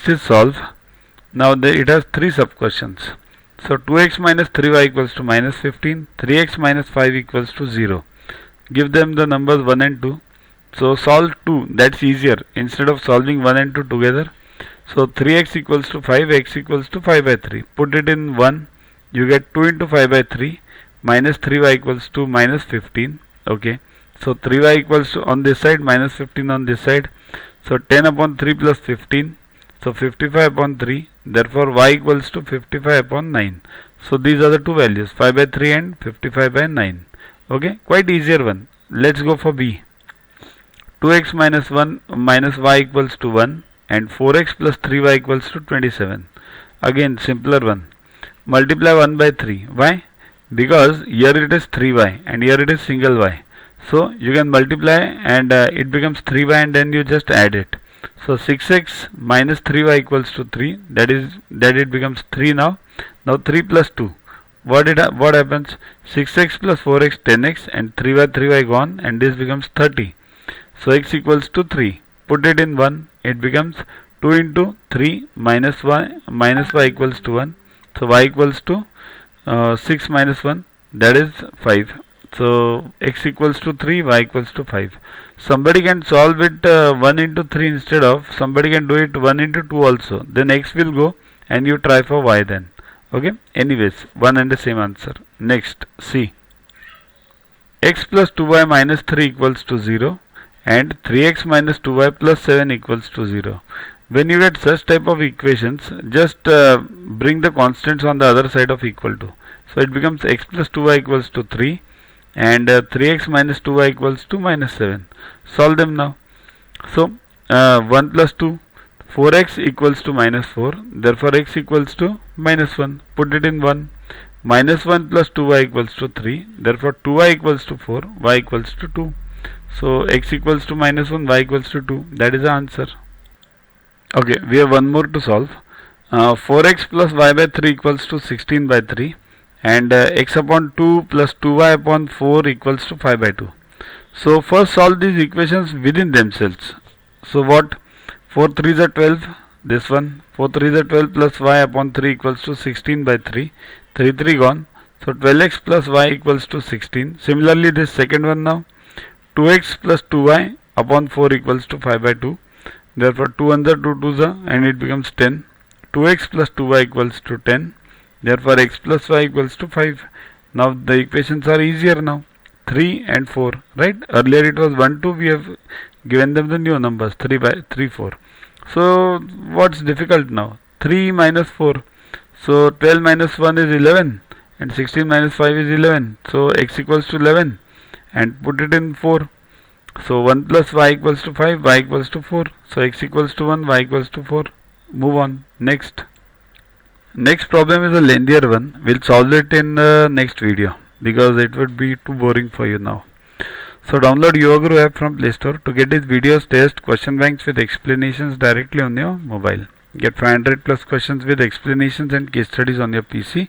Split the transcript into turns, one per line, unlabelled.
This is solved. Now it has 3 sub questions. So 2x minus 3y equals to minus 15, 3x minus 5 equals to 0. Give them the numbers 1 and 2. So solve 2, that's easier instead of solving 1 and 2 together. So 3x equals to 5, x equals to 5 by 3. Put it in 1, you get 2 into 5 by 3 minus 3y equals to minus 15. Okay, so 3y equals to on this side minus 15 on this side. So 10 upon 3 plus 15. So 55 upon 3, therefore y equals to 55 upon 9. So these are the two values, 5 by 3 and 55 by 9. Okay, quite easier one. Let's go for B. 2x minus 1 minus y equals to 1 and 4x plus 3y equals to 27. Again simpler one. Multiply 1 by 3. Why? Because here it is 3y and here it is single y. So you can multiply and it becomes 3y and then you just add it. So 6x minus 3y equals to 3. That it becomes 3 now. Now 3 plus 2. What happens? 6x plus 4x 10x and 3y gone and this becomes 30. So x equals to 3. Put it in 1. It becomes 2 into 3 minus y equals to 1. So y equals to 6 minus 1, that is 5. So x equals to 3, y equals to 5. Somebody can solve it 1 into 3 instead of, somebody can do it 1 into 2 also. Then x will go and you try for y then. Okay, anyways, one and the same answer. Next, C. X plus 2y minus 3 equals to 0 and 3x minus 2y plus 7 equals to 0. When you get such type of equations, just bring the constants on the other side of equal to. So it becomes x plus 2y equals to 3 and 3x minus 2y equals to minus 7. Solve them now. So 1 plus 2, 4x equals to minus 4. Therefore x equals to minus 1. Put it in 1. Minus 1 plus 2y equals to 3. Therefore 2y equals to 4, y equals to 2. So x equals to minus 1, y equals to 2. That is the answer. Okay, we have one more to solve. 4x plus y by 3 equals to 16 by 3 and x upon 2 plus 2y upon 4 equals to 5 by 2. So first solve these equations within themselves. So what? 4 3s are 12, this one. 4 3s are 12 plus y upon 3 equals to 16 by 3. 3 gone. So 12x plus y equals to 16. Similarly this second one now. 2x plus 2y upon 4 equals to 5 by 2. Therefore 2 1s are 2 2s are and it becomes 10. 2x plus 2y equals to 10. Therefore x plus y equals to 5. Now the equations are easier now. 3 and 4, right? Earlier it was 1 2. We have given them the new numbers 3 by 3 4. So what's difficult now? 3 minus 4. So 12 minus 1 is 11 and 16 minus 5 is 11. So x equals to 11 and put it in 4. So 1 plus y equals to 5, y equals to 4. So x equals to 1, y equals to 4. Move on. Next. Next problem is a lengthier one. We'll solve it in the next video because it would be too boring for you now. So download YogaGuru app from Play Store to get these videos, tests, question banks with explanations directly on your mobile. Get 500 plus questions with explanations and case studies on your PC.